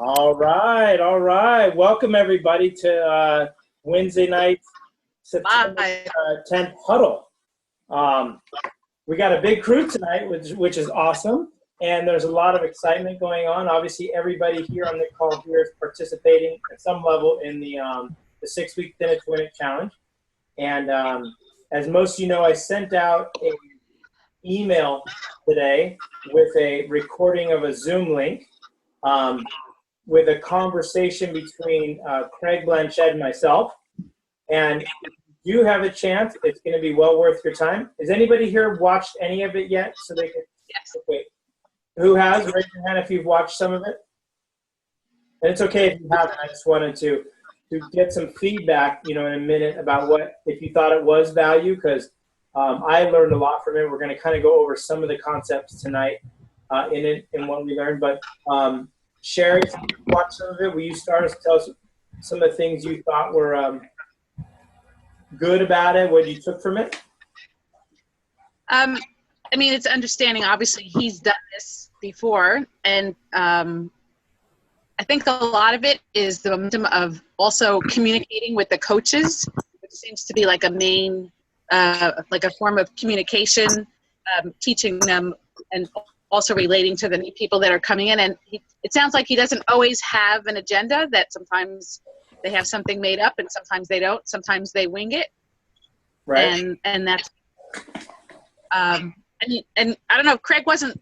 All right, all right. Welcome everybody to Wednesday night, September Bye. 10th huddle. We got a big crew tonight, which is awesome, and there's a lot of excitement going on. Obviously, everybody here on the call here is participating at some level in the 6-week Thin It to Win It challenge. And as most of you know, I sent out an email today with a recording of a Zoom link. With a conversation between Craig Blanchett and myself. And if you have a chance, it's going to be well worth your time. Has anybody here watched any of it yet? So they can. Yes. Okay. Who has? Raise your hand if you've watched some of it. And it's okay if you haven't. I just wanted to get some feedback, in a minute about if you thought it was value, because I learned a lot from it. We're going to kind of go over some of the concepts tonight in what we learned, but. Sherry, if you watched some of it, will you start us tell us some of the things you thought were good about it, what you took from it? It's understanding, obviously, he's done this before, and I think a lot of it is the momentum of also communicating with the coaches, which seems to be like a main, like a form of communication, teaching them and also relating to the new people that are coming in. And it sounds like he doesn't always have an agenda, that sometimes they have something made up and sometimes they don't. Sometimes they wing it. Right. And that's, and I don't know, Craig wasn't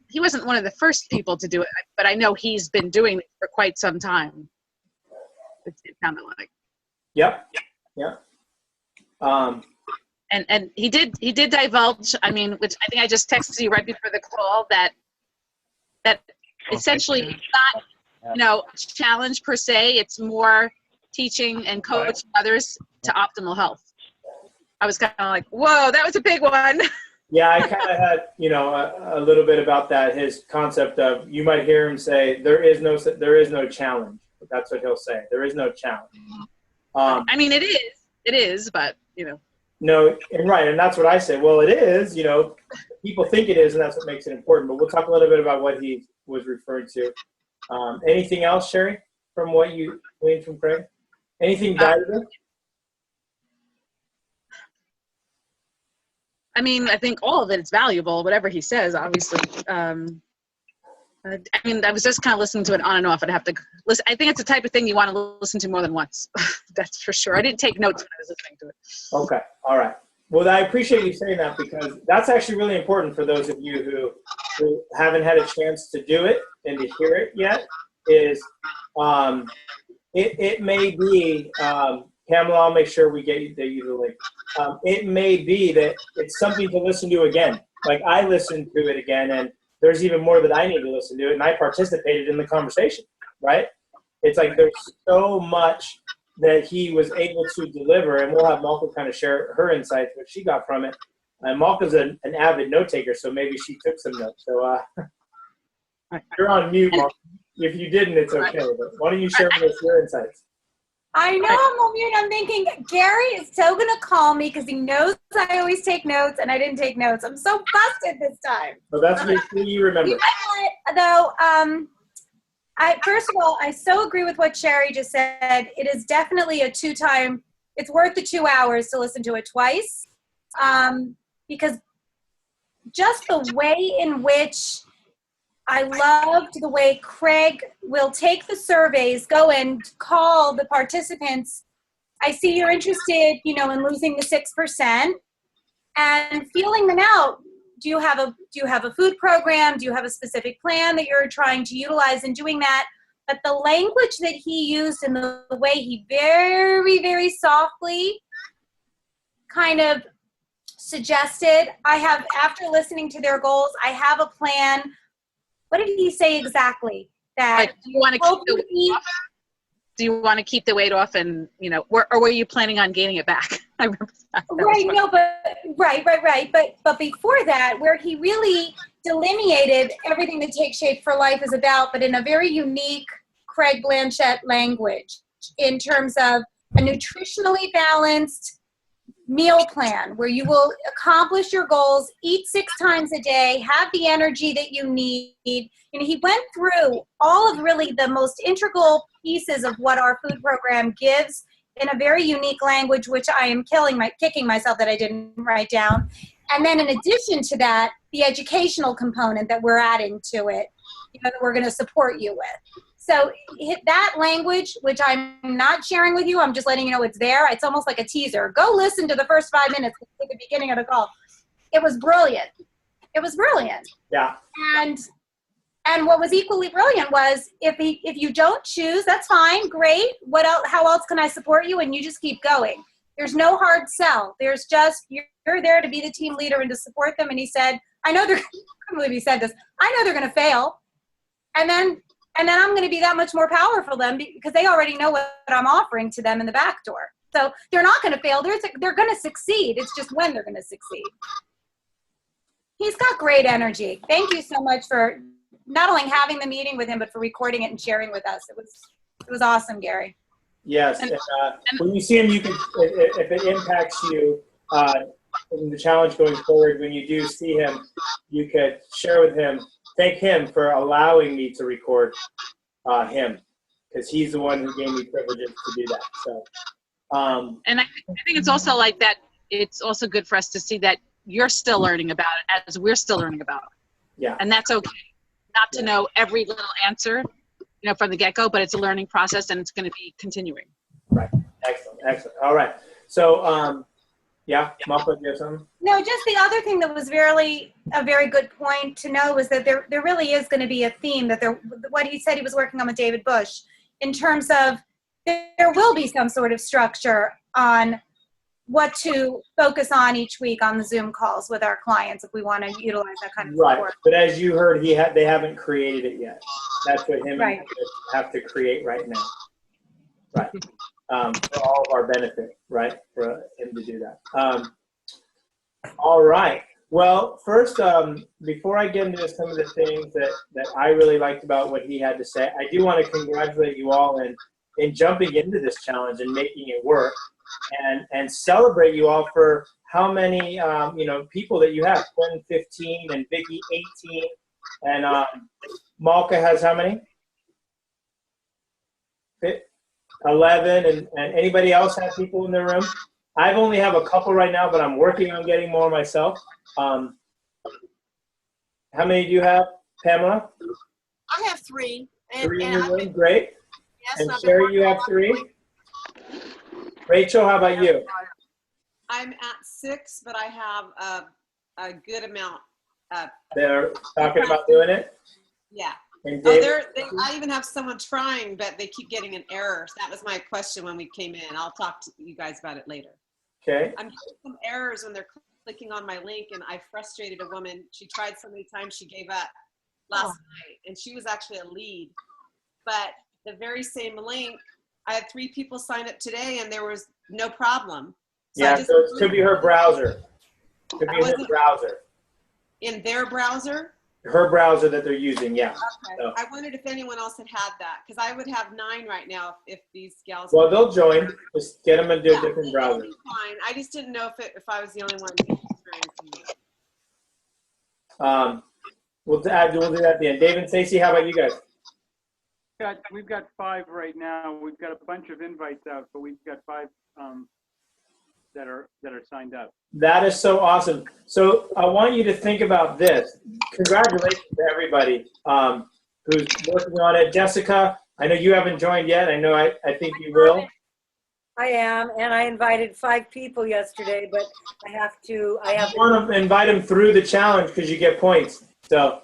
one of the first people to do it, but I know he's been doing it for quite some time. It sounded like. Yep. And he did divulge, which I think I just texted you right before the call, that essentially it's not, challenge per se. It's more teaching and coaching others to optimal health. I was kind of like, whoa, that was a big one. Yeah, I kind of had, a little bit about that. His concept of, you might hear him say, there is no challenge. That's what he'll say. There is no challenge. It is, but No, and right, and that's what I say. Well, it is, people think it is, and that's what makes it important. But we'll talk a little bit about what he was referring to. Anything else, Sherry, from what you gleaned from Craig? Anything valuable? I think all of it is valuable, whatever he says, obviously. I was just kind of listening to it on and off. I'd have to listen. I think it's the type of thing you want to listen to more than once. That's for sure. I didn't take notes when I was listening to it. Okay. All right. Well, I appreciate you saying that, because that's actually really important for those of you who haven't had a chance to do it and to hear it yet. Is it may be, Pamela, I'll make sure we get you the link. It may be that it's something to listen to again. Like, I listened to it again, and there's even more that I need to listen to, and I participated in the conversation, right? It's like there's so much that he was able to deliver, and we'll have Malka kind of share her insights, what she got from it. Malka's an avid note taker, so maybe she took some notes. So you're on mute, Malka. If you didn't, it's okay. But why don't you share with us your insights? I know I'm on mute. I'm thinking Gary is so going to call me because he knows I always take notes, and I didn't take notes. I'm so busted this time. So that's what you remember. You know what, though? First of all, I so agree with what Sherry just said. It is definitely it's worth the 2 hours to listen to it twice. Because just the way in which I loved the way Craig will take the surveys, go and call the participants. I see you're interested, in losing the 6% and feeling them out. Do you have a food program? Do you have a specific plan that you're trying to utilize in doing that? But the language that he used and the way he very, very softly kind of suggested, after listening to their goals, I have a plan. What did he say exactly? That do you want to keep the weight off? Do you want to keep the weight off, and or were you planning on gaining it back? I remember that. But before that, where he really delineated everything that Take Shape for Life is about, but in a very unique Craig Blanchett language, in terms of a nutritionally balanced meal plan where you will accomplish your goals, eat 6 times a day, have the energy that you need. You know, he went through all of really the most integral pieces of what our food program gives in a very unique language, which I am kicking myself that I didn't write down. And then in addition to that, the educational component that we're adding to it, you know, that we're going to support you with. So that language, which I'm not sharing with you, I'm just letting you know it's there. It's almost like a teaser. Go listen to the first 5 minutes at the beginning of the call. It was brilliant. It was brilliant. Yeah. And what was equally brilliant was if you don't choose, that's fine, great. What else? How else can I support you? And you just keep going. There's no hard sell. There's just you're there to be the team leader and to support them. And he said, I know they're. I can't believe he said this. I know they're going to fail, and then I'm going to be that much more powerful than because they already know what I'm offering to them in the back door. So they're not going to fail. They're going to succeed. It's just when they're going to succeed. He's got great energy. Thank you so much for not only having the meeting with him, but for recording it and sharing with us. It was awesome, Gary. Yes. And when you see him, you can, if it impacts you in the challenge going forward, when you do see him, you could share with him, thank him for allowing me to record him, because he's the one who gave me privileges to do that. So, and I think it's also like that. It's also good for us to see that you're still learning about it as we're still learning about it. Yeah. And that's okay. Not to know every little answer, you know, from the get-go, but it's a learning process and it's going to be continuing. Right. Excellent. All right. So, yeah, Malka, do you have something? No, just the other thing that was really a very good point to know was that there really is going to be a theme that what he said he was working on with David Bush in terms of there will be some sort of structure on what to focus on each week on the Zoom calls with our clients if we want to utilize that kind of support. Right. But as you heard, they haven't created it yet. That's what him Right. and I have to create right now. Right. For all of our benefit, right? For him to do that. All right. Well, first, before I get into some of the things that I really liked about what he had to say, I do want to congratulate you all in jumping into this challenge and making it work, and celebrate you all for how many people that you have. Quinn 15 and Vicky 18, and Malka has how many? 11, and anybody else have people in their room? I only have a couple right now, but I'm working on getting more myself. How many do you have, Pamela? I have 3. Three in your room, great. Yes, And I've been Sherry, working you have on 3? Rachel, how about you? I'm at 6, but I have a good amount. They're talking about doing it? Yeah. And Oh, David? I even have someone trying, but they keep getting an error. So that was my question when we came in. I'll talk to you guys about it later. Okay. I'm getting some errors when they're clicking on my link, and I frustrated a woman. She tried so many times she gave up last night, and she was actually a lead. But the very same link, I had 3 people sign up today, and there was no problem. So Yeah, so it could be her browser. Could be her browser. In their browser? Her browser that they're using, yeah. Okay. So. I wondered if anyone else had that, because I would have 9 right now if these gals. Well, they'll join. Just get them into a different browser. Fine. I just didn't know if I was the only one experiencing it. We'll do that at the end. Dave and Stacey, how about you guys? We've got 5 right now. We've got a bunch of invites out, but we've got 5 that are signed up. That is so awesome. So I want you to think about this. Congratulations to everybody who's working on it. Jessica, I know you haven't joined yet. I know I think you will. I am, and I invited 5 people yesterday, but I want to invite them through the challenge because you get points. So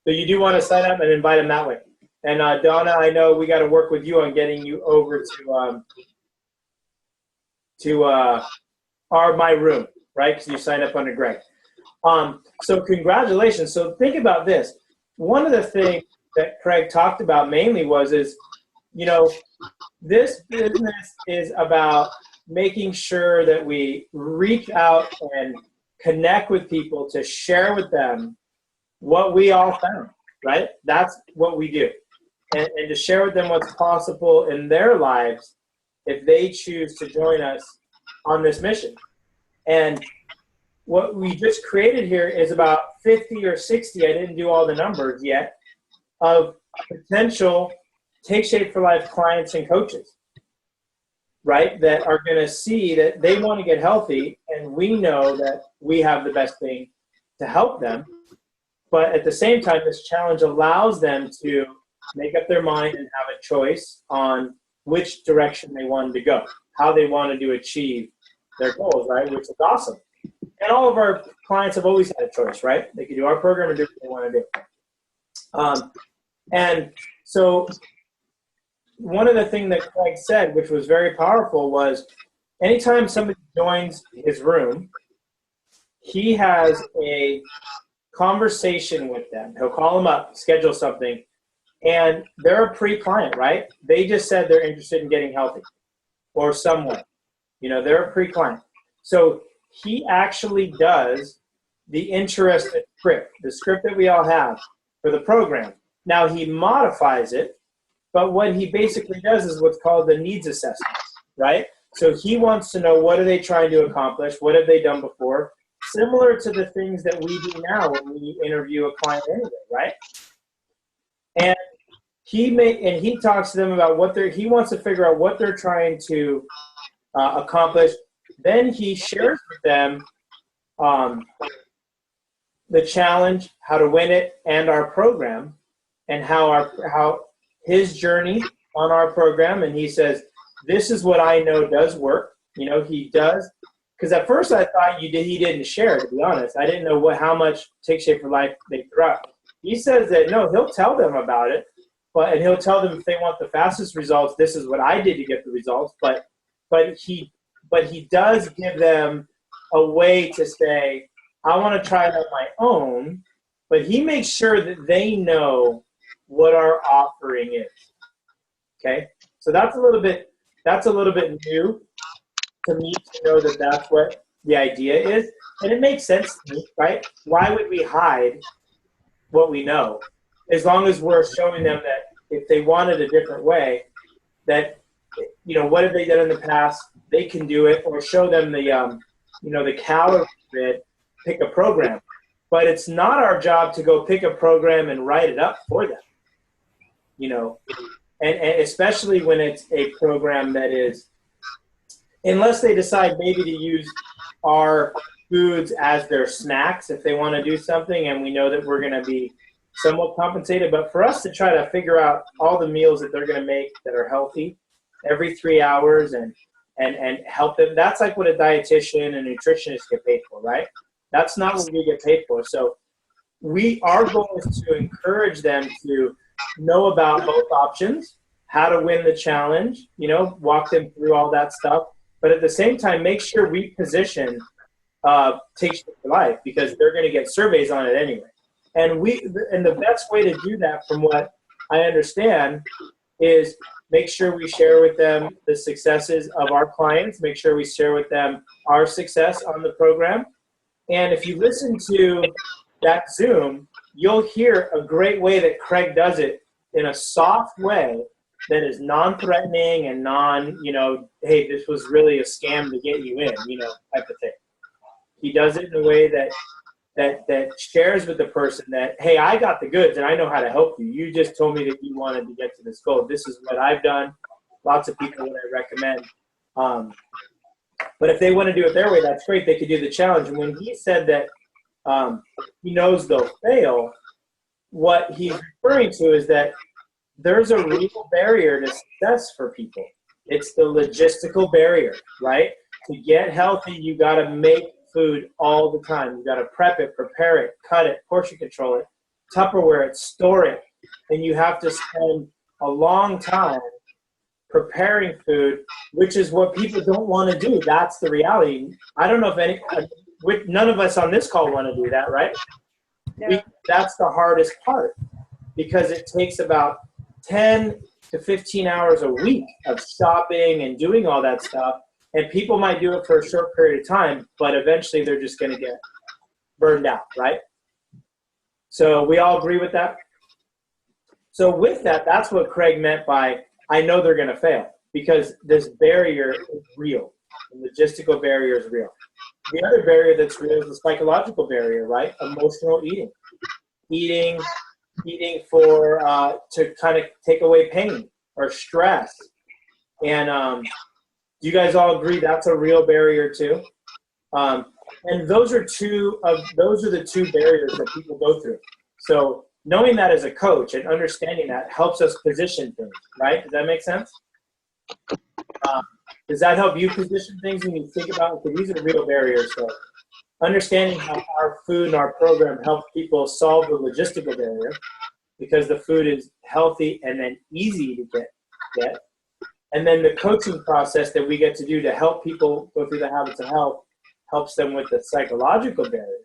you do want to sign up and invite them that way. And Donna, I know we got to work with you on getting you over to my room, right? Because you signed up under Greg. So congratulations. So think about this. One of the things that Craig talked about mainly is, this business is about making sure that we reach out and connect with people to share with them what we all found, right? That's what we do. And to share with them what's possible in their lives if they choose to join us on this mission. And what we just created here is about 50 or 60, I didn't do all the numbers yet, of potential Take Shape for Life clients and coaches, right? That are going to see that they want to get healthy, and we know that we have the best thing to help them. But at the same time, this challenge allows them to make up their mind and have a choice on which direction they wanted to go, how they wanted to achieve their goals, right? Which is awesome. And all of our clients have always had a choice, right? They can do our program or do what they want to do. And so one of the things that Craig said, which was very powerful, was anytime somebody joins his room, he has a conversation with them. He'll call them up, schedule something, and they're a pre-client, right? They just said they're interested in getting healthy or somewhat. You know, they're a pre-client. So he actually does the interested script, the script that we all have for the program. Now he modifies it, but what he basically does is what's called the needs assessment, right? So he wants to know, what are they trying to accomplish? What have they done before? Similar to the things that we do now when we interview a client anyway, right? And he talks to them about he wants to figure out what they're trying to accomplish. Then he shares with them the challenge, how to win it, and our program, and how his journey on our program. And he says, this is what I know does work. You know, he does. Because at first I thought he didn't share, to be honest. I didn't know how much Take Shape for Life they threw out. He says that, no, he'll tell them about it, and he'll tell them if they want the fastest results, this is what I did to get the results. But he does give them a way to say, I want to try it on my own, but he makes sure that they know what our offering is. Okay? So that's a little bit new to me to know that that's what the idea is. And it makes sense to me, right? Why would we hide what we know? As long as we're showing them that if they wanted a different way, that, you know, what have they done in the past? They can do it, or show them the, the calorie grid, pick a program. But it's not our job to go pick a program and write it up for them, you know, and especially when it's a program that is, unless they decide maybe to use our foods as their snacks if they want to do something, and we know that we're going to be somewhat compensated. But for us to try to figure out all the meals that they're going to make that are healthy every 3 hours and help them, that's like what a dietitian and nutritionist get paid for, right? That's not what we get paid for. So our goal is to encourage them to know about both options, how to win the challenge, you know, walk them through all that stuff. But at the same time, make sure we position Take Shape for Life, because they're going to get surveys on it anyway. And the best way to do that, from what I understand, is make sure we share with them the successes of our clients, make sure we share with them our success on the program. And if you listen to that Zoom, you'll hear a great way that Craig does it in a soft way that is non-threatening and hey, this was really a scam to get you in, type of thing. He does it in a way that shares with the person that, hey, I got the goods and I know how to help you. You just told me that you wanted to get to this goal. This is what I've done. Lots of people would I recommend. But if they want to do it their way, that's great. They could do the challenge. And when he said that he knows they'll fail, what he's referring to is that there's a real barrier to success for people. It's the logistical barrier, right? To get healthy, you got to make food all the time. You got to prep it, prepare it, cut it, portion control it, Tupperware it, store it. And you have to spend a long time preparing food, which is what people don't want to do. That's the reality. I don't know if none of us on this call want to do that, right? Yeah. That's the hardest part, because it takes about 10 to 15 hours a week of shopping and doing all that stuff. And people might do it for a short period of time, but eventually they're just going to get burned out, right? So we all agree with that? So with that, that's what Craig meant by, I know they're going to fail, because this barrier is real. The logistical barrier is real. The other barrier that's real is the psychological barrier, right? Emotional eating. Eating for to kind of take away pain or stress. And do you guys all agree that's a real barrier too? And those are the two barriers that people go through. So knowing that as a coach and understanding that helps us position things, right? Does that make sense? Does that help you position things when you think about it? Because these are real barriers. So understanding how our food and our program helps people solve the logistical barrier, because the food is healthy and then easy to get. And then the coaching process that we get to do to help people go through the habits of health helps them with the psychological barrier,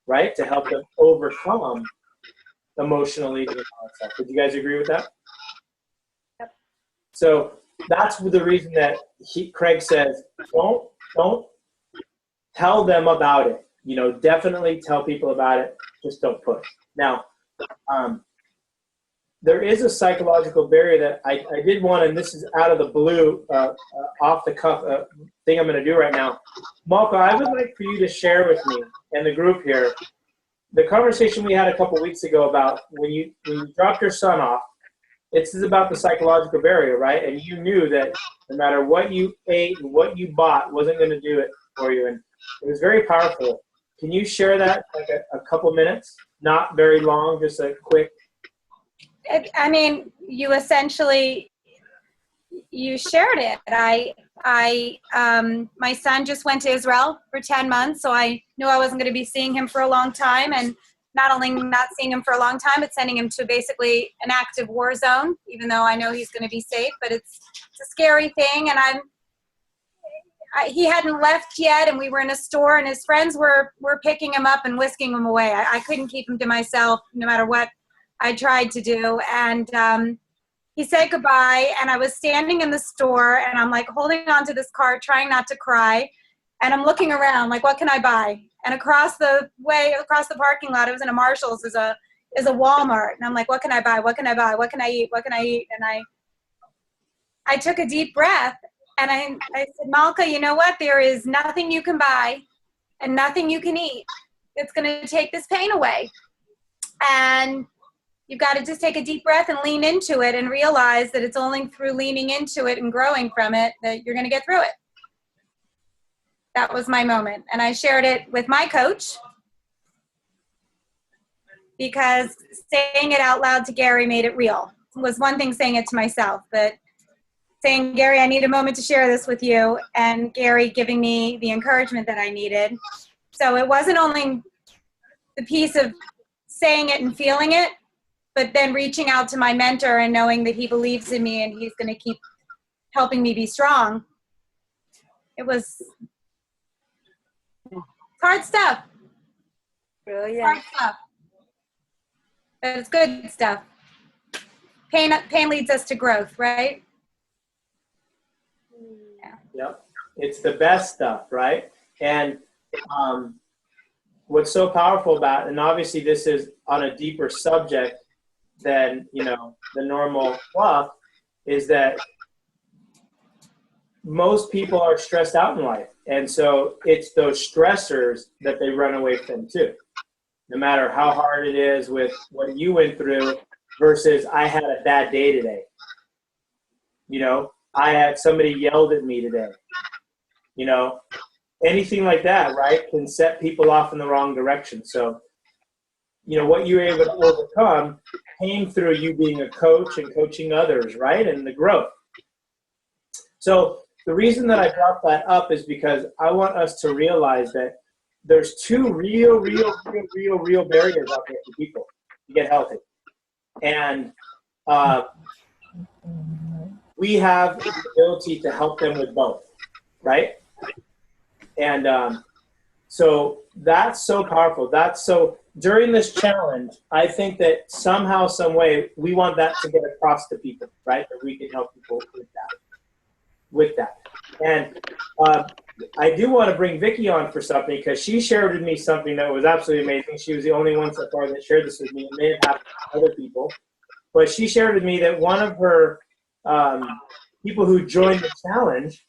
right? To help them overcome emotional eating and all that stuff. Would you guys agree with that? Yep. So that's the reason that Craig says, don't tell them about it. You know, definitely tell people about it. Just don't push. Now, there is a psychological barrier that I did want, and this is out of the blue, off the cuff thing I'm going to do right now. Malka, I would like for you to share with me and the group here the conversation we had a couple weeks ago about when you dropped your son off. It's about the psychological barrier, right? And you knew that no matter what you ate and what you bought wasn't going to do it for you. And it was very powerful. Can you share that like a couple minutes? Not very long, just a quick. I mean, you essentially, you shared it. My son just went to Israel for 10 months, so I knew I wasn't going to be seeing him for a long time. And not only not seeing him for a long time, but sending him to basically an active war zone, even though I know he's going to be safe. But it's a scary thing. And he hadn't left yet, and we were in a store, and his friends were picking him up and whisking him away. I couldn't keep him to myself no matter what I tried to do. And he said goodbye, and I was standing in the store, and I'm like holding onto this cart, trying not to cry. And I'm looking around, like, what can I buy? And across the parking lot, it was in a Marshall's, is a Walmart. And I'm like, what can I buy? What can I buy? What can I eat? What can I eat? And I took a deep breath, and I said, Malka, you know what? There is nothing you can buy and nothing you can eat that's going to take this pain away. And you've got to just take a deep breath and lean into it and realize that it's only through leaning into it and growing from it that you're going to get through it. That was my moment. And I shared it with my coach because saying it out loud to Gary made it real. It was one thing saying it to myself, but saying, Gary, I need a moment to share this with you, and Gary giving me the encouragement that I needed. So it wasn't only the piece of saying it and feeling it, but then reaching out to my mentor and knowing that he believes in me and he's going to keep helping me be strong. It was hard stuff. Brilliant. Hard stuff. But it's good stuff. Pain leads us to growth, right? Yep. It's the best stuff, right? And what's so powerful about it, and obviously this is on a deeper subject than, the normal fluff, is that most people are stressed out in life. And so it's those stressors that they run away from too. No matter how hard it is with what you went through versus I had a bad day today. I had somebody yelled at me today. Anything like that, right, can set people off in the wrong direction. So, what you were able to overcome came through you being a coach and coaching others, right, and the growth. So the reason that I brought that up is because I want us to realize that there's two real barriers out there for people to get healthy. And we have the ability to help them with both, right? And so that's so powerful. During this challenge, I think that somehow, some way, we want that to get across to people, right? That we can help people with that. And I do want to bring Vicki on for something because she shared with me something that was absolutely amazing. She was the only one so far that shared this with me. It may have happened to other people. But she shared with me that one of her people who joined the challenge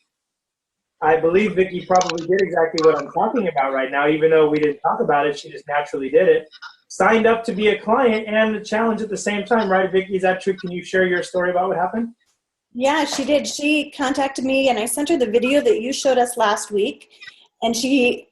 I believe Vicky probably did exactly what I'm talking about right now, even though we didn't talk about it. She just naturally did it. Signed up to be a client and a challenge at the same time, right, Vicky? Is that true? Can you share your story about what happened? Yeah, she did. She contacted me, and I sent her the video that you showed us last week. And she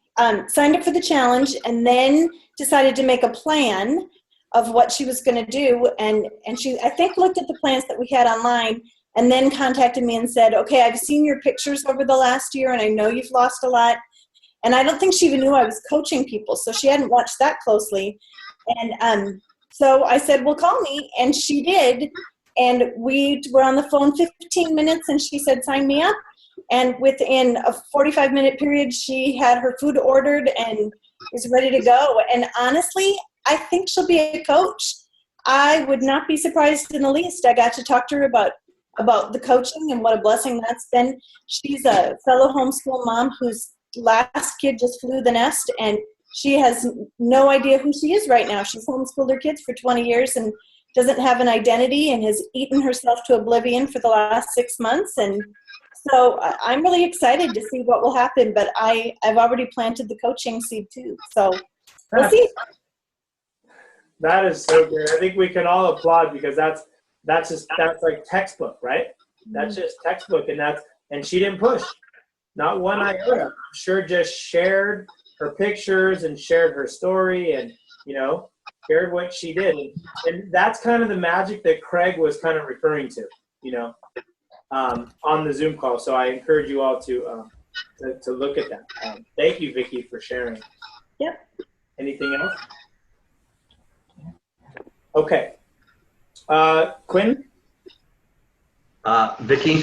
signed up for the challenge and then decided to make a plan of what she was going to do. And she, I think, looked at the plans that we had online and then contacted me and said, okay, I've seen your pictures over the last year, and I know you've lost a lot. And I don't think she even knew I was coaching people, so she hadn't watched that closely. And so I said, well, call me. And she did. And we were on the phone 15 minutes, and she said, sign me up. And within a 45-minute period, she had her food ordered and is ready to go. And honestly, I think she'll be a coach. I would not be surprised in the least. I got to talk to her about the coaching and what a blessing that's been. She's a fellow homeschool mom whose last kid just flew the nest, and she has no idea who she is right now. She's homeschooled her kids for 20 years and doesn't have an identity and has eaten herself to oblivion for the last 6 months. And so I'm really excited to see what will happen, but I've already planted the coaching seed too. So we'll see. That is so good. I think we can all applaud, because that's like textbook, right? That's just textbook, and she didn't push, not one iota. I'm sure just shared her pictures and shared her story, and shared what she did, and that's kind of the magic that Craig was kind of referring to, on the Zoom call. So I encourage you all to look at that. Thank you, Vicky, for sharing. Yep. Anything else? Okay. Quinn? Vicky,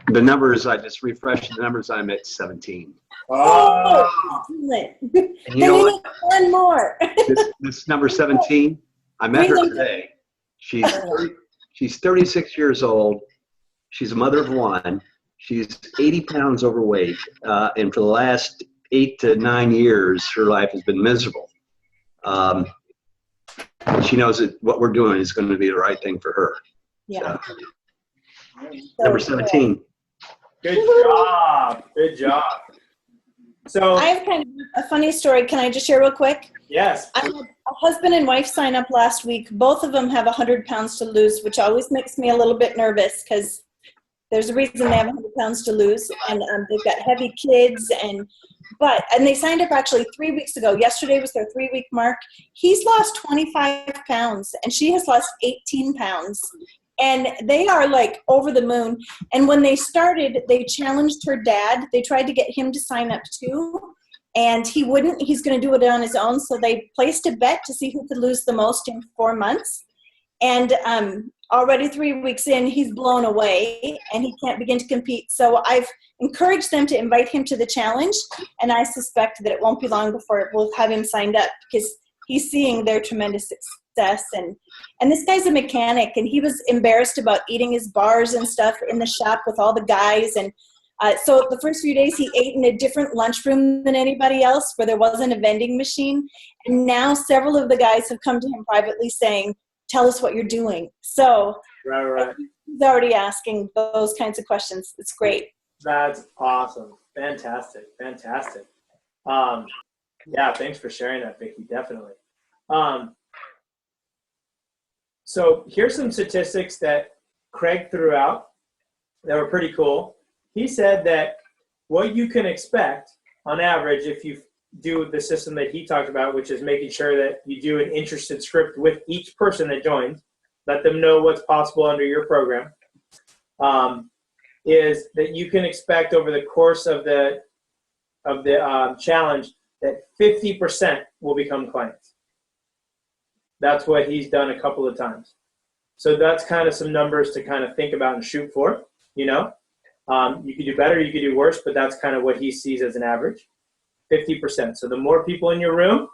the numbers, I just refreshed the numbers, I'm at 17. Oh, Excellent. And Then you need one more. this number 17, I met her today. She's 36 years old. She's a mother of one. She's 80 pounds overweight. And for the last 8 to 9 years, her life has been miserable. She knows that what we're doing is going to be the right thing for her. Yeah. Number 17. good job. Good job. So I have kind of a funny story. Can I just share real quick? yes. I had a husband and wife sign up last week. Both of them have 100 pounds to lose, which always makes me a little bit nervous because there's a reason they have 100 pounds to lose, and they've got heavy kids. And they signed up actually 3 weeks ago. Yesterday was their 3-week mark. He's lost 25 pounds, and she has lost 18 pounds. And they are like over the moon. And when they started, they challenged her dad. They tried to get him to sign up too. And he wouldn't. He's going to do it on his own. So they placed a bet to see who could lose the most in 4 months. And already 3 weeks in, he's blown away and he can't begin to compete. So I've encouraged them to invite him to the challenge. And I suspect that it won't be long before we'll have him signed up, because he's seeing their tremendous success. And this guy's a mechanic, and he was embarrassed about eating his bars and stuff in the shop with all the guys. And so the first few days he ate in a different lunchroom than anybody else, where there wasn't a vending machine. And now several of the guys have come to him privately saying, tell us what you're doing. So Right. he's already asking those kinds of questions. It's great. That's awesome. Fantastic. Yeah, thanks for sharing that, Vicky. Definitely. So here's some statistics that Craig threw out that were pretty cool. He said that what you can expect on average if you do the system that he talked about, which is making sure that you do an interested script with each person that joins, let them know what's possible under your program, is that you can expect over the course of the challenge that 50% will become clients. That's what he's done a couple of times. So that's kind of some numbers to kind of think about and shoot for, You could do better, you could do worse, but that's kind of what he sees as an average, 50%. So the more people in your room,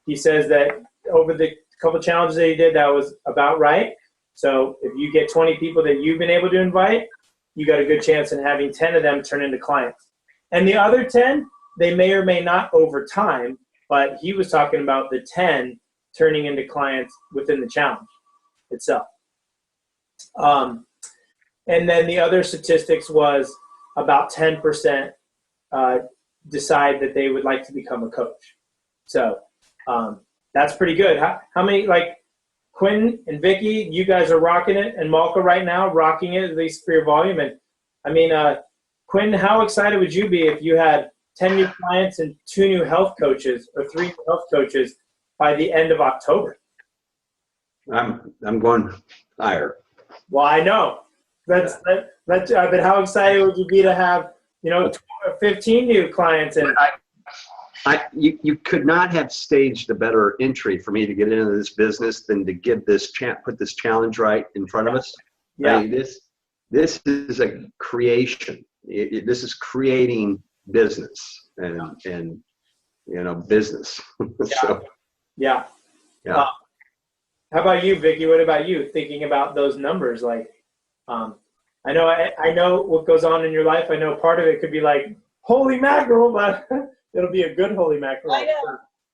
he says that over the couple challenges that he did, that was about right. So if you get 20 people that you've been able to invite, you got a good chance in having 10 of them turn into clients. And the other 10, they may or may not over time, but he was talking about the 10 turning into clients within the challenge itself. And then the other statistics was about 10% decide that they would like to become a coach. So that's pretty good. How many, like Quinn and Vicky, you guys are rocking it, and Malka right now rocking it, at least for your volume. And I mean, Quinn, how excited would you be if you had 10 new clients and 2 new health coaches or 3 new health coaches by the end of October? I'm going higher. Well, I know. But how excited would you be to have, 15 new clients? And You could not have staged a better entry for me to get into this business than to give put this challenge right in front of us. Yeah. I mean, this is a creation. This is creating business and business. So, yeah. yeah. How about you, Vicky? What about you? Thinking about those numbers, like, I know what goes on in your life. I know part of it could be like, holy mackerel, but it'll be a good holy mackerel.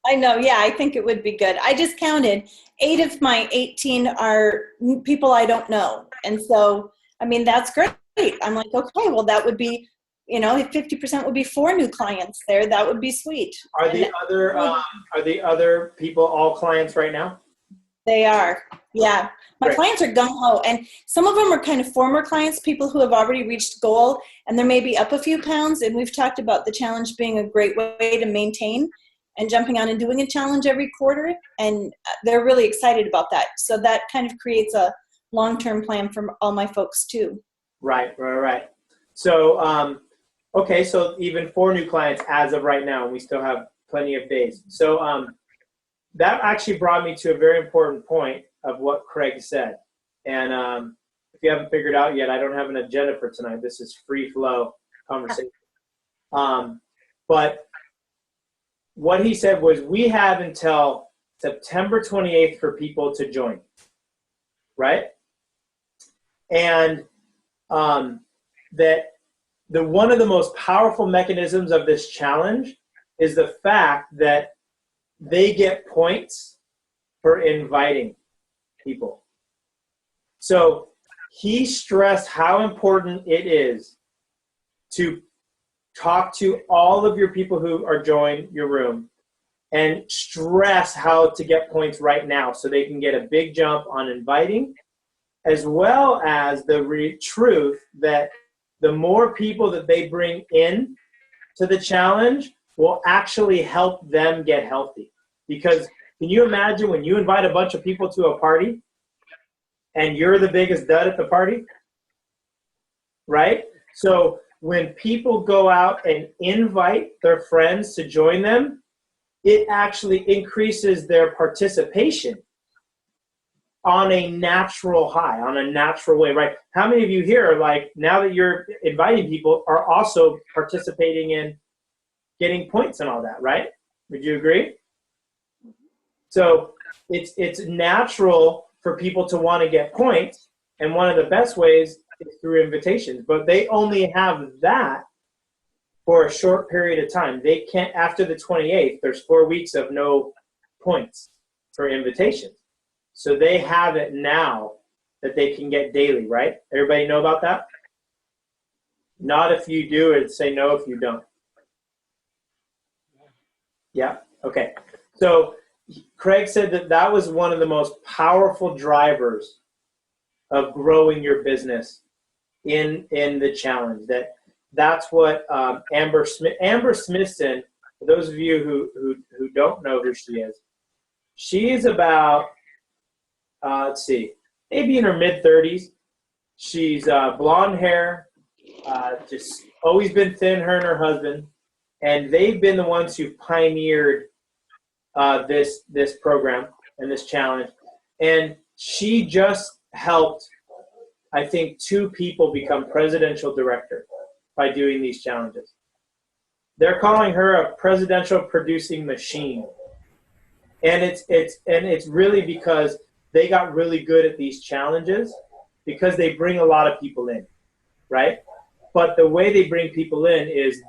I know. Yeah, I think it would be good. I just counted 8 of my 18 are people I don't know. And so, I mean, that's great. I'm like, okay, well, that would be, if 50% would be 4 new clients there, that would be sweet. Are the other people all clients right now? They are. Yeah. My Great. clients are gung-ho, and some of them are kind of former clients, people who have already reached goal, and they're maybe up a few pounds. And we've talked about the challenge being a great way to maintain and jumping on and doing a challenge every quarter. And they're really excited about that. So that kind of creates a long-term plan for all my folks too. Right. So, okay. So even 4 new clients as of right now, and we still have plenty of days. So, that actually brought me to a very important point of what Craig said. And if you haven't figured out yet, I don't have an agenda for tonight. This is free flow conversation. But what he said was, we have until September 28th for people to join, right? And that one of the most powerful mechanisms of this challenge is the fact that they get points for inviting people. So he stressed how important it is to talk to all of your people who are joining your room and stress how to get points right now so they can get a big jump on inviting, as well as the truth that the more people that they bring in to the challenge will actually help them get healthy. Because can you imagine when you invite a bunch of people to a party and you're the biggest dud at the party, right? So when people go out and invite their friends to join them, it actually increases their participation on a natural high, on a natural way, right? How many of you here are like, now that you're inviting people, are also participating in getting points and all that, right? Would you agree? So it's natural for people to want to get points, and one of the best ways is through invitations. But they only have that for a short period of time. They can't, after the 28th, there's 4 weeks of no points for invitations. So they have it now that they can get daily, right? Everybody know about that? Not if you do, and say no if you don't. Yeah, okay. So Craig said that was one of the most powerful drivers of growing your business in the challenge. That's what Amber Smithson, for those of you who don't know who she is about, let's see, maybe in her mid-30s. She's blonde hair, just always been thin, her and her husband, and they've been the ones who pioneered this program and this challenge. And she just helped, I think, 2 people become presidential director by doing these challenges. They're calling her a presidential producing machine. And it's really because they got really good at these challenges because they bring a lot of people in, right? But the way they bring people in is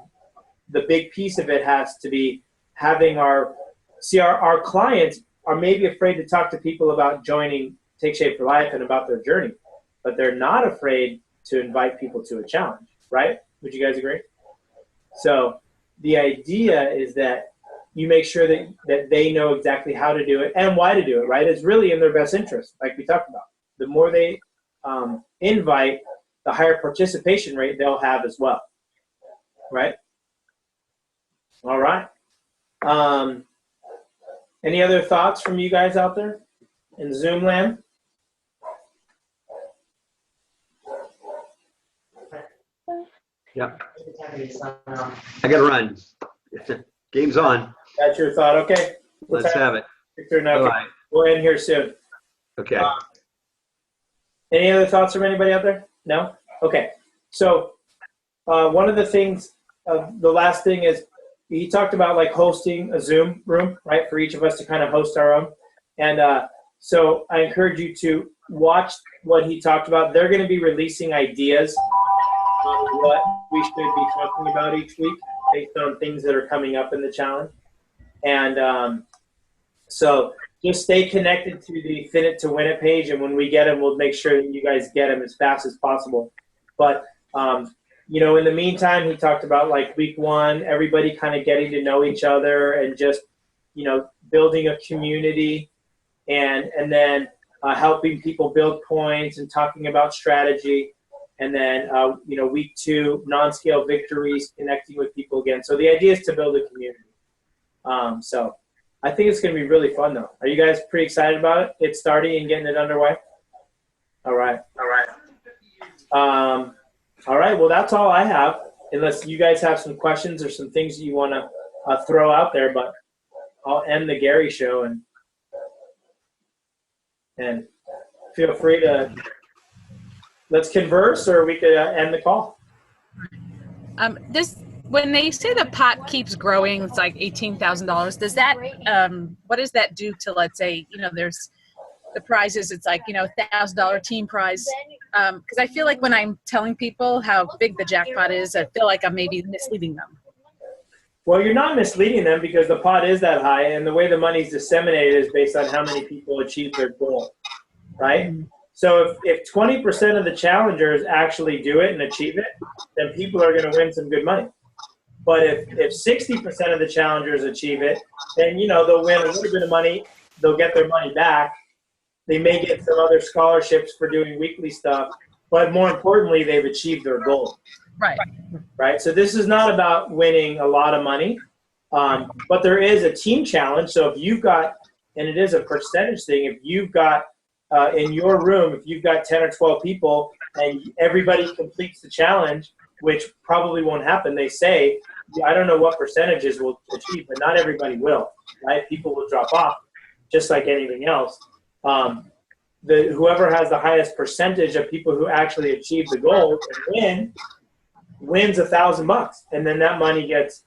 the big piece of it has to be having our clients are maybe afraid to talk to people about joining Take Shape for Life and about their journey, but they're not afraid to invite people to a challenge, right? Would you guys agree? So the idea is that you make sure that they know exactly how to do it and why to do it, right? It's really in their best interest, like we talked about. The more they invite, the higher participation rate they'll have as well, right? All right. Any other thoughts from you guys out there in Zoom land? Yep. I gotta run. Game's on. That's your thought. Okay. Let's have it. Victor, now Bye-bye. we'll end here soon. Okay. Any other thoughts from anybody out there? No? Okay. So one of the things, the last thing is, he talked about like hosting a Zoom room, right, for each of us to kind of host our own. And so I encourage you to watch what he talked about. They're going to be releasing ideas on what we should be talking about each week based on things that are coming up in the challenge. And so just stay connected to the Thin It to Win It page, and when we get them, we'll make sure that you guys get them as fast as possible. But you know, in the meantime, he talked about like week one, everybody kind of getting to know each other and just, you know, building a community, and then helping people build points and talking about strategy. And then, you know, week two, non-scale victories, connecting with people again. So the idea is to build a community. So I think it's going to be really fun, though. Are you guys pretty excited about it? It's starting and getting it underway? All right. All right. All right. Well, that's all I have, unless you guys have some questions or some things you want to throw out there. But I'll end the Gary show and feel free to let's converse, or we could end the call. When they say the pot keeps growing, it's like $18,000. Does that what does that do to, let's say, you know, there's the prizes, it's like, you know, $1,000 team prize. Because I feel like when I'm telling people how big the jackpot is, I feel like I'm maybe misleading them. Well, you're not misleading them, because the pot is that high, and the way the money's disseminated is based on how many people achieve their goal, right? Mm-hmm. So if 20% of the challengers actually do it and achieve it, then people are going to win some good money. But if 60% of the challengers achieve it, then, you know, they'll win a little bit of money. They'll get their money back. They may get some other scholarships for doing weekly stuff, but more importantly, they've achieved their goal. Right. Right. So this is not about winning a lot of money, but there is a team challenge. So if you've got, and it is a percentage thing, if you've got in your room, if you've got 10 or 12 people and everybody completes the challenge, which probably won't happen, they say, I don't know what percentages will achieve, but not everybody will, right? People will drop off, just like anything else. Whoever has the highest percentage of people who actually achieve the goal and wins $1,000, and then that money gets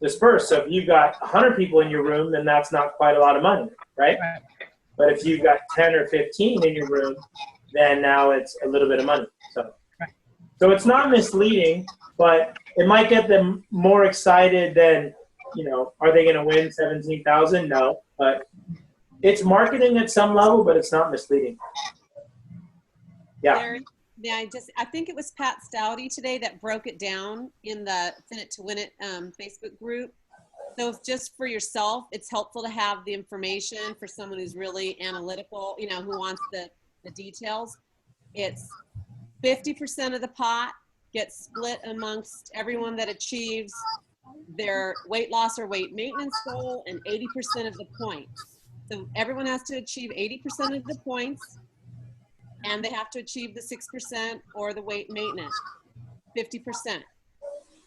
dispersed. So if you've got 100 people in your room, then that's not quite a lot of money, right? But if you've got 10 or 15 in your room, then now it's a little bit of money. So it's not misleading, but it might get them more excited than, you know, are they going to win 17,000? No, but it's marketing at some level, but it's not misleading. Yeah. I think it was Pat Stouty today that broke it down in the Thin It to Win It Facebook group. So if just for yourself, it's helpful to have the information for someone who's really analytical, you know, who wants the details. It's 50% of the pot gets split amongst everyone that achieves their weight loss or weight maintenance goal, and 80% of the points. So everyone has to achieve 80% of the points, and they have to achieve the 6% or the weight maintenance, 50%.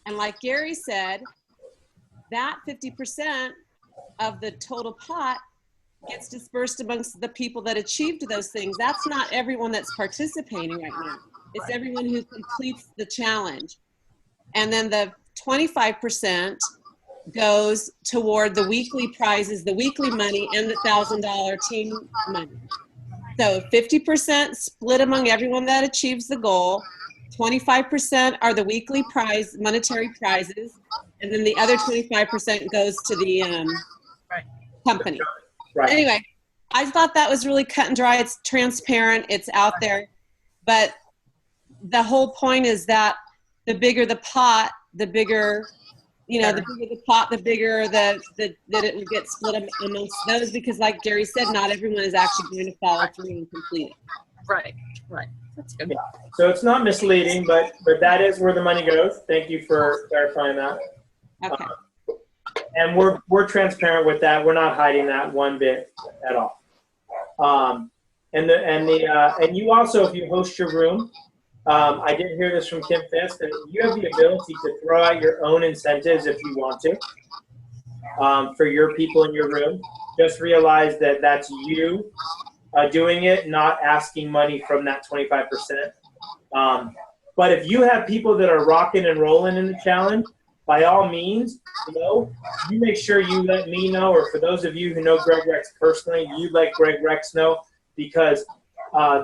And like Gary said, that 50% of the total pot gets dispersed amongst the people that achieved those things. That's not everyone that's participating right now. It's everyone who completes the challenge. And then the 25% goes toward the weekly prizes, the weekly money, and the $1,000 team money. So 50% split among everyone that achieves the goal. 25% are the weekly prize, monetary prizes, and then the other 25% goes to the company. Right. Anyway, I thought that was really cut and dry. It's transparent. It's out there. But the whole point is that the bigger the pot, the bigger, the bigger the pot, the bigger that it will get split amongst those, because like Jerry said, not everyone is actually going to follow through and complete it. Right. That's good. Yeah. So it's not misleading, but that is where the money goes. Thank you for clarifying that. Okay. And we're transparent with that. We're not hiding that one bit at all. And you also, if you host your room, I did hear this from Kim Fisk, that you have the ability to throw out your own incentives if you want to, for your people in your room. Just realize that that's you doing it, not asking money from that 25%. But if you have people that are rocking and rolling in the challenge, by all means, you make sure you let me know, or for those of you who know Greg Rex personally, you let Greg Rex know, because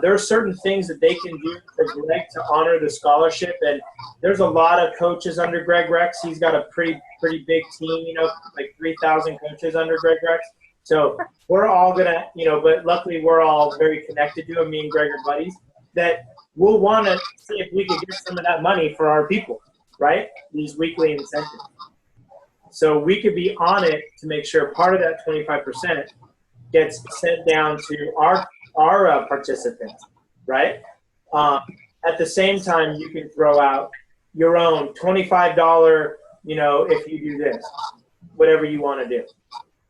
there are certain things that they can do for Greg to honor the scholarship. And there's a lot of coaches under Greg Rex. He's got a pretty big team, like 3,000 coaches under Greg Rex. So we're all gonna, but luckily we're all very connected to him. Me and Greg are buddies. That we'll want to see if we can get some of that money for our people, right? These weekly incentives. So we could be on it to make sure part of that 25% gets sent down to our participants, right? At the same time, you can throw out your own $25, if you do this, whatever you want to do.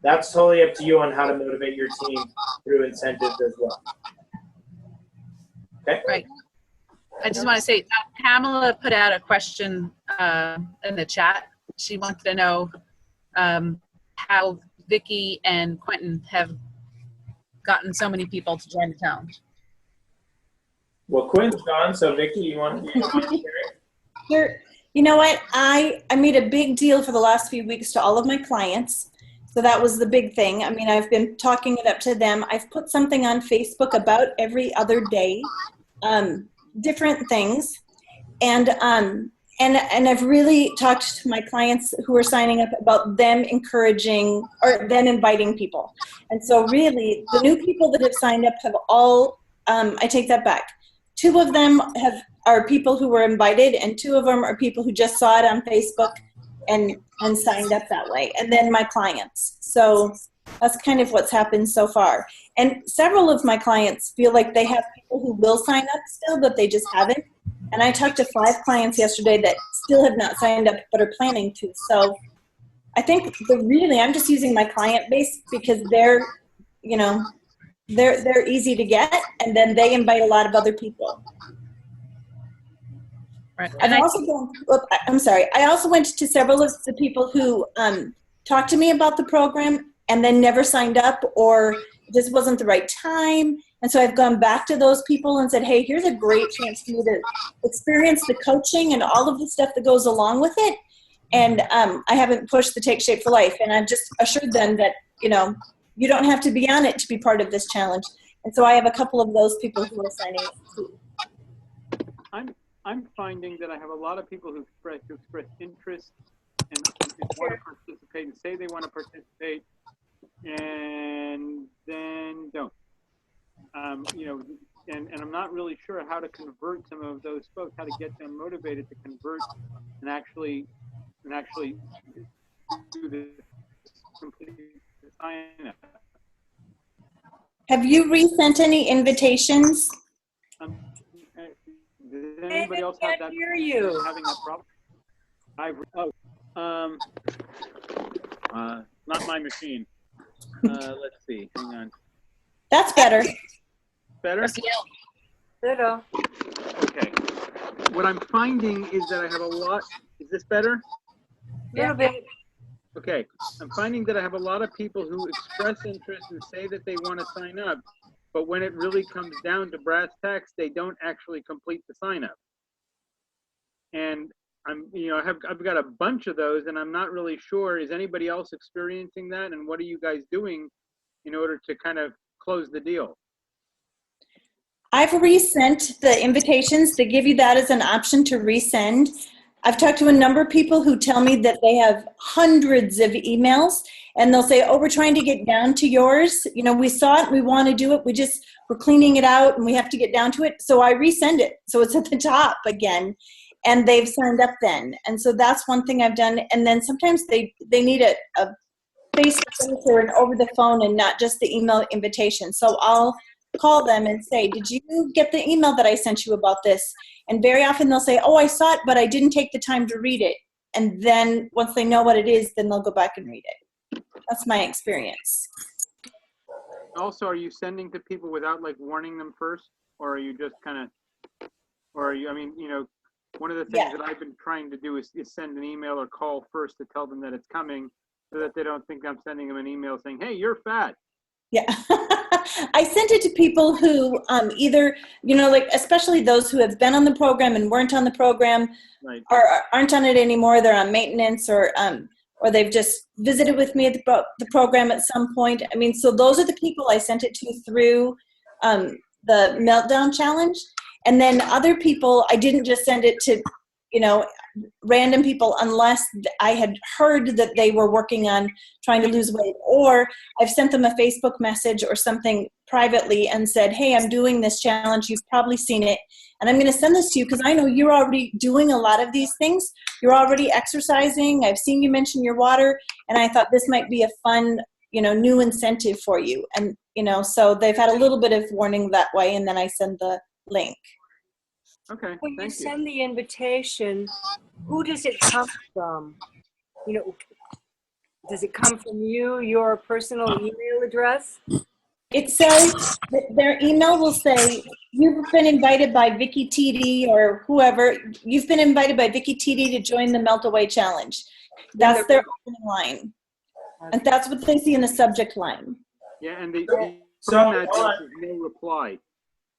That's totally up to you on how to motivate your team through incentives as well. Okay? Right. I just want to say, Pamela put out a question in the chat. She wanted to know how Vicki and Quentin have gotten so many people to join the challenge. Well, Quentin's gone, so Vicki, you want to share it? Sure. You know what? I made a big deal for the last few weeks to all of my clients. So that was the big thing. I mean, I've been talking it up to them. I've put something on Facebook about every other day, different things. And I've really talked to my clients who are signing up about them encouraging or them inviting people. And so really the new people that have signed up have all, I take that back. 2 of them are people who were invited, and 2 of them are people who just saw it on Facebook and signed up that way. And then my clients. So that's kind of what's happened so far. And several of my clients feel like they have people who will sign up still, but they just haven't. And I talked to 5 clients yesterday that still have not signed up but are planning to. So I think I'm just using my client base because they're easy to get, and then they invite a lot of other people. Right. And I also went to several of the people who talked to me about the program and then never signed up, or this wasn't the right time. And so I've gone back to those people and said, hey, here's a great chance for you to experience the coaching and all of the stuff that goes along with it. And I haven't pushed the Take Shape for Life. And I've just assured them that, you don't have to be on it to be part of this challenge. And so I have a couple of those people who are signing up too. I'm finding that I have a lot of people who express interest and want to participate and say they want to participate and then don't. And I'm not really sure how to convert some of those folks, how to get them motivated to convert and actually do the complete sign up. Have you resent any invitations? Does anybody else have that? Hear you. Having that problem? Not my machine. Let's see. Hang on. That's better. Better? Ditto. Okay. What I'm finding is that I have a lot. Is this better? Little bit. Okay. I'm finding that I have a lot of people who express interest and say that they want to sign up, but when it really comes down to brass tacks, they don't actually complete the sign up. And I've got a bunch of those, and I'm not really sure. Is anybody else experiencing that? And what are you guys doing in order to kind of close the deal? I've resent the invitations. They give you that as an option to resend. I've talked to a number of people who tell me that they have hundreds of emails, and they'll say, oh, we're trying to get down to yours. We saw it, we want to do it. We're cleaning it out and we have to get down to it. So I resend it. So it's at the top again. and they've signed up then. And so that's one thing I've done. And then sometimes they need a face-to-face or an over the phone and not just the email invitation. So I'll call them and say, did you get the email that I sent you about this? And very often they'll say, oh, I saw it, but I didn't take the time to read it. And then once they know what it is, then they'll go back and read it. That's my experience. Also, are you sending to people without like warning them first? Or are you just kind of, or are you, I mean, you know, one of the things that I've been trying to do is send an email or call first to tell them that it's coming so that they don't think I'm sending them an email saying, hey, you're fat. Yeah. I sent it to people who either, you know, like especially those who have been on the program and weren't on the program, right, or aren't on it anymore. They're on maintenance, or they've just visited with me at the program at some point. I mean, so those are the people I sent it to through the Meltdown Challenge. And then other people, I didn't just send it to, you know, random people unless I had heard that they were working on trying to lose weight, or I've sent them a Facebook message or something privately and said, hey, I'm doing this challenge. You've probably seen it. And I'm going to send this to you because I know you're already doing a lot of these things. You're already exercising. I've seen you mention your water. And I thought this might be a fun, you know, new incentive for you. And, you know, so they've had a little bit of warning that way. And then I send the link. Okay, When you thank you. send the invitation, who does it come from? You know, does it come from you, your personal email address? It says, their email will say, you've been invited by Vicky TD or whoever. You've been invited by Vicky TD to join the Melt Away Challenge. That's their opening line. And that's what they see in the subject line. Yeah, and the So, from that, there's no reply.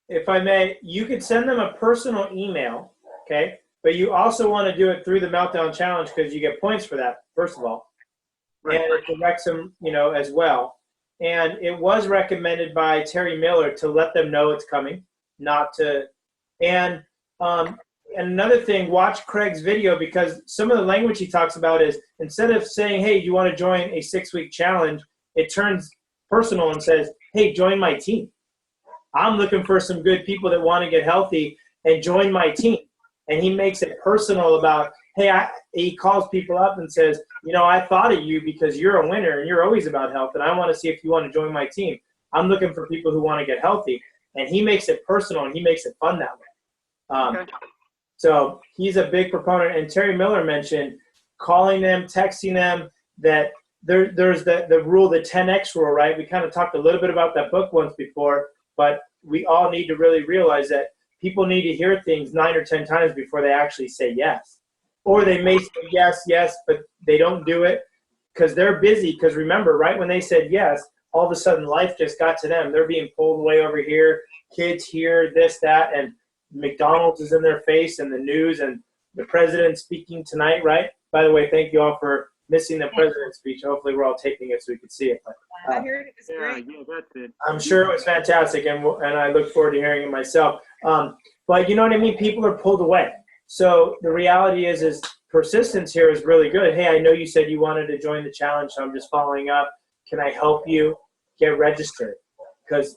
if I may, you could send them a personal email, okay? But you also want to do it through the Meltdown Challenge because you get points for that, first of all. Right. And it directs them, you know, as well. And it was recommended by Terry Miller to let them know it's coming, not to. And another thing, watch Craig's video because some of the language he talks about is instead of saying, hey, you want to join a 6-week challenge, it turns personal and says, hey, join my team. I'm looking for some good people that want to get healthy and join my team. And he makes it personal about, hey, he calls people up and says, you know, I thought of you because you're a winner and you're always about health. And I want to see if you want to join my team. I'm looking for people who want to get healthy. And he makes it personal and he makes it fun that way. Okay. So he's a big proponent. And Terry Miller mentioned calling them, texting them, that there's the rule, the 10X rule, right? We kind of talked a little bit about that book once before. But we all need to really realize that people need to hear things 9 or 10 times before they actually say yes. Or they may say yes, but they don't do it because they're busy. Because remember, right when they said yes, all of a sudden life just got to them. They're being pulled away over here, kids here, this, that, and McDonald's is in their face and the news and the president speaking tonight, right? By the way, thank you all for missing the president's speech. Hopefully we're all taping it so we could see it. But, I heard it was great. Yeah, that's it. I'm sure it was fantastic, and I look forward to hearing it myself. But you know what I mean? People are pulled away. So the reality is persistence here is really good. Hey, I know you said you wanted to join the challenge, so I'm just following up. Can I help you get registered? Because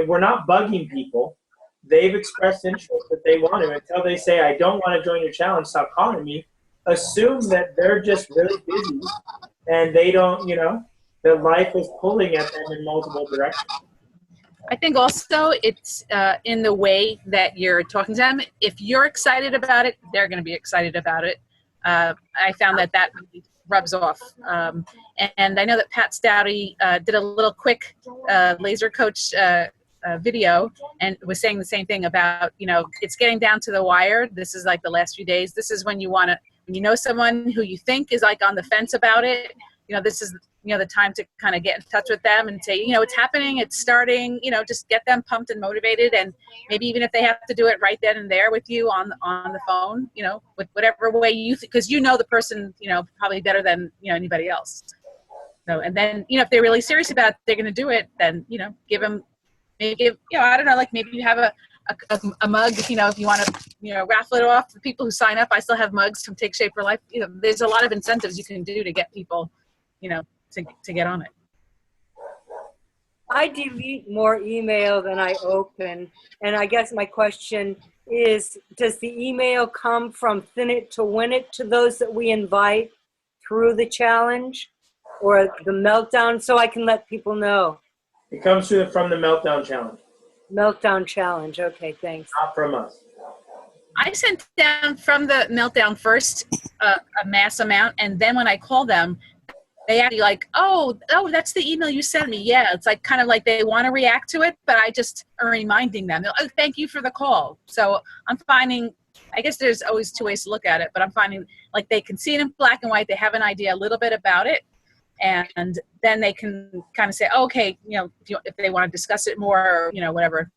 we're not bugging people. They've expressed interest that they want to. Until they say, I don't want to join your challenge, stop calling me. Assume that they're just really busy and they don't, you know, that life is pulling at them in multiple directions. I think also it's in the way that you're talking to them. If you're excited about it, they're going to be excited about it. I found that really rubs off. And I know that Pat Stouty did a little quick laser coach video and was saying the same thing about, you know, it's getting down to the wire. This is like the last few days. This is when you want to, when you know someone who you think is like on the fence about it, you know, this is, you know, the time to kind of get in touch with them and say, you know, it's happening, it's starting, you know, just get them pumped and motivated. And maybe even if they have to do it right then and there with you on the phone, you know, with whatever way you, because you know the person, you know, probably better than, you know, anybody else. So, and then, you know, if they're really serious about it, they're going to do it, then, you know, give them, maybe give, you know, I don't know, like maybe you have a mug, you know, if you want to, you know, raffle it off. The people who sign up, I still have mugs from Take Shape for Life. You know, there's a lot of incentives you can do to get people, you know, to get on it. I delete more email than I open. And I guess my question is, does the email come from Thin It to Win It to those that we invite through the challenge or the Meltdown, so I can let people know? It comes from the Meltdown Challenge, Meltdown Challenge. Okay, thanks. not from us. I sent down from the Meltdown first a mass amount, and then when I call them, they actually like, oh, that's the email you sent me. Yeah, it's like kind of like they want to react to it, but I just am reminding them. They're, oh, thank you for the call. So I'm finding, I guess there's always two ways to look at it, but I'm finding like they can see it in black and white. They have an idea a little bit about it, and then they can kind of say, oh, okay, if they want to discuss it more, or whatever.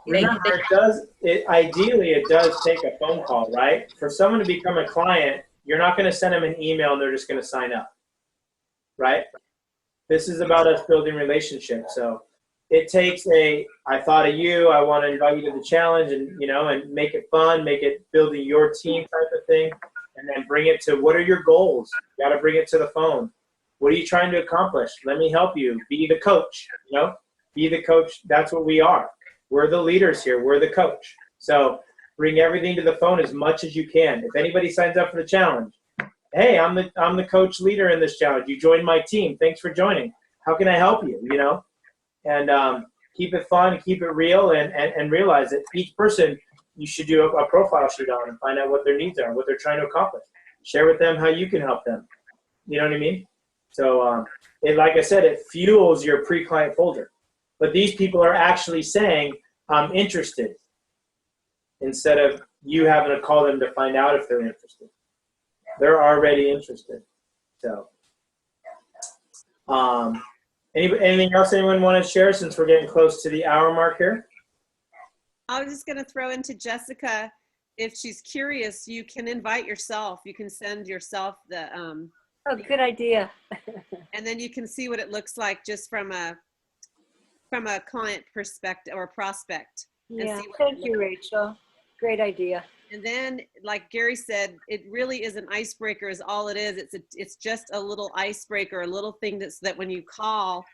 Remember, ideally it does take a phone call, right? For someone to become a client, you're not going to send them an email and they're just going to sign up, right? This is about us building relationships. So it takes I thought of you, I want to invite you to the challenge, and and make it fun, make it building your team type of thing, and then bring it to, what are your goals? You got to bring it to the phone. What are you trying to accomplish? Let me help you. Be the coach, be the coach. That's what we are. We're the leaders here. We're the coach. So bring everything to the phone as much as you can. If anybody signs up for the challenge, hey, I'm the coach leader in this challenge. You joined my team. Thanks for joining. How can I help you? And keep it fun, keep it real, and realize that each person you should do a profile sheet on and find out what their needs are, what they're trying to accomplish. Share with them how you can help them. You know what I mean? So like I said, it fuels your pre-client folder. But these people are actually saying, I'm interested, instead of you having to call them to find out if they're interested. They're already interested. So, anything else anyone want to share, since we're getting close to the hour mark here? I was just going to throw into Jessica, if she's curious, you can invite yourself. You can send yourself the Oh, good idea. and then you can see what it looks like just from a client perspective or prospect. Yeah, thank you, Rachel. Great idea. And then, like Gary said, it really is an icebreaker is all it is. It's just a little icebreaker, a little thing that when you call,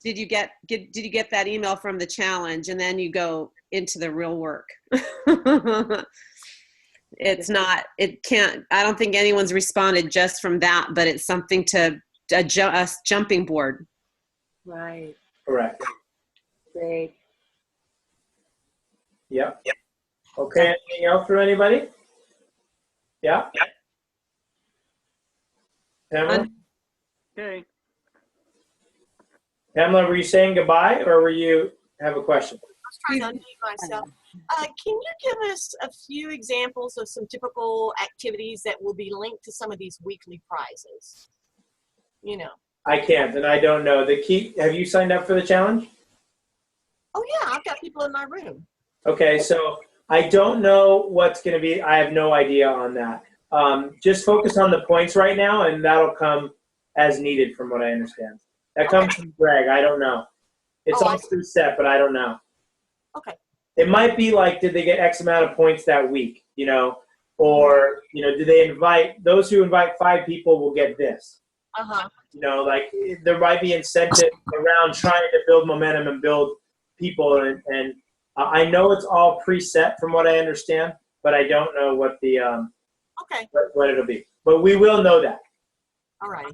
did you get that email from the challenge? And then you go into the real work. I don't think anyone's responded just from that, but it's something to a jumping board. Right. Correct. Great. Yep. Okay, anything else from anybody? Yeah? Pamela? Okay. Pamela, were you saying goodbye, or were you have a question? I was trying to unmute myself. Can you give us a few examples of some typical activities that will be linked to some of these weekly prizes? I can't, and I don't know. Have you signed up for the challenge? Oh yeah, I've got people in my room. Okay, so I don't know what's going to be. I have no idea on that. Just focus on the points right now, and that'll come as needed from what I understand. That comes from Greg. I don't know. It's all set, but I don't know. Okay. It might be like, did they get X amount of points that week, or, do they invite, those who invite 5 people will get this. Uh-huh. Like there might be incentive around trying to build momentum and build people. And I know it's all preset from what I understand, but I don't know what the, what it'll be. But we will know that. All right.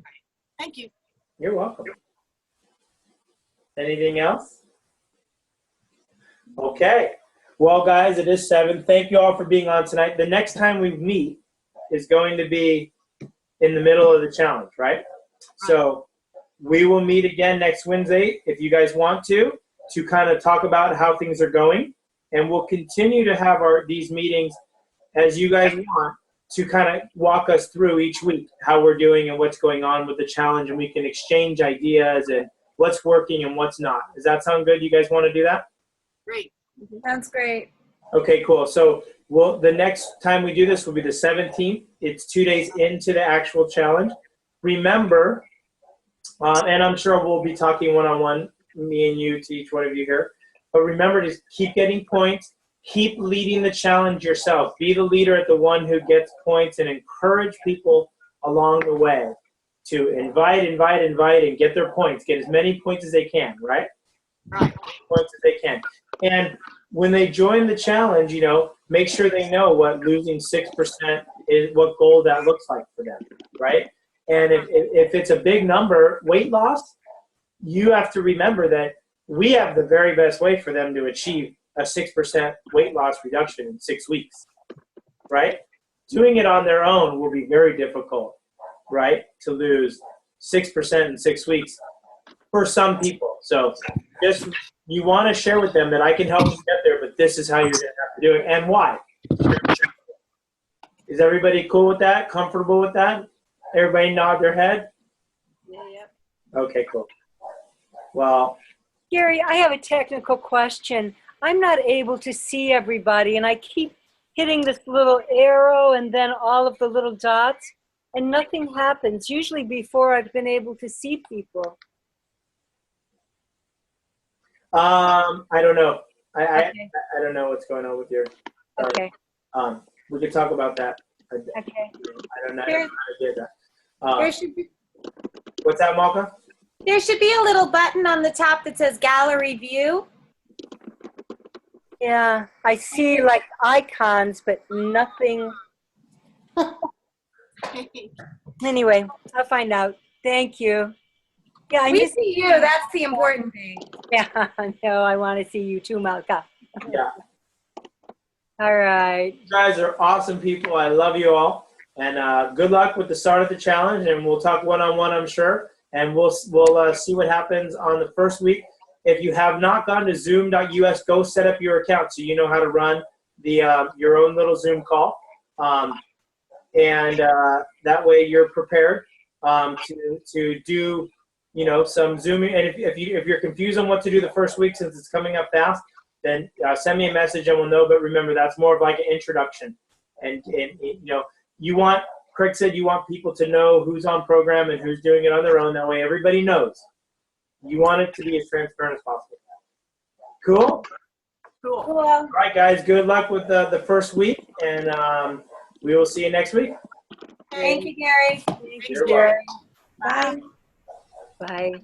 Thank you. You're welcome. Anything else? Okay. Well, guys, it is 7. Thank you all for being on tonight. The next time we meet is going to be in the middle of the challenge, right? So we will meet again next Wednesday, if you guys want to kind of talk about how things are going. And we'll continue to have these meetings as you guys want to kind of walk us through each week how we're doing and what's going on with the challenge, and we can exchange ideas and what's working and what's not. Does that sound good? You guys want to do that? Great. Sounds great. Okay, cool. So the next time we do this will be the 17th. It's 2 days into the actual challenge. Remember, and I'm sure we'll be talking one-on-one, me and you, to each one of you here. But remember to keep getting points. Keep leading the challenge yourself. Be the leader at the one who gets points, and encourage people along the way to invite, and get their points. Get as many points as they can, right? Right. Points as they can. And when they join the challenge, you know, make sure they know what losing 6% is, what goal that looks like for them, right? And if it's a big number, weight loss, you have to remember that we have the very best way for them to achieve a 6% weight loss reduction in 6 weeks, right? Doing it on their own will be very difficult, right? To lose 6% in 6 weeks for some people. So just, you want to share with them that I can help you get there, but this is how you're going to have to do it and why. Is everybody cool with that? Comfortable with that? Everybody nod their head? Yeah, yep. Okay, cool. Well, Gary, I have a technical question. I'm not able to see everybody, and I keep hitting this little arrow and then all of the little dots, and nothing happens. Usually before I've been able to see people. I don't know. I Okay. don't know what's going on with your. Okay. We could talk about that. I Okay. don't know. I There- did that. There should be, What's that, Malka? there should be a little button on the top that says gallery view. Yeah, I see like icons, but nothing. Anyway, I'll find out. Thank you. Yeah, I We miss. see you. That's the important thing. Yeah, no, I want to see you too, Malka. Yeah. All right. You guys are awesome people. I love you all. And good luck with the start of the challenge. And we'll talk one-on-one, I'm sure. And we'll see what happens on the first week. If you have not gone to zoom.us, go set up your account so you know how to run the your own little Zoom call. And that way you're prepared to do, you know, some Zooming. And if you're confused on what to do the first week since it's coming up fast, then send me a message and we'll know. But remember, that's more of like an introduction. And you know, Craig said you want people to know who's on program and who's doing it on their own. That way everybody knows. You want it to be as transparent as possible. Cool? Cool. Cool. All right, guys. Good luck with the first week. And we will see you next week. Thank you, Gary. Thank you, You're Gary. Bye. Bye.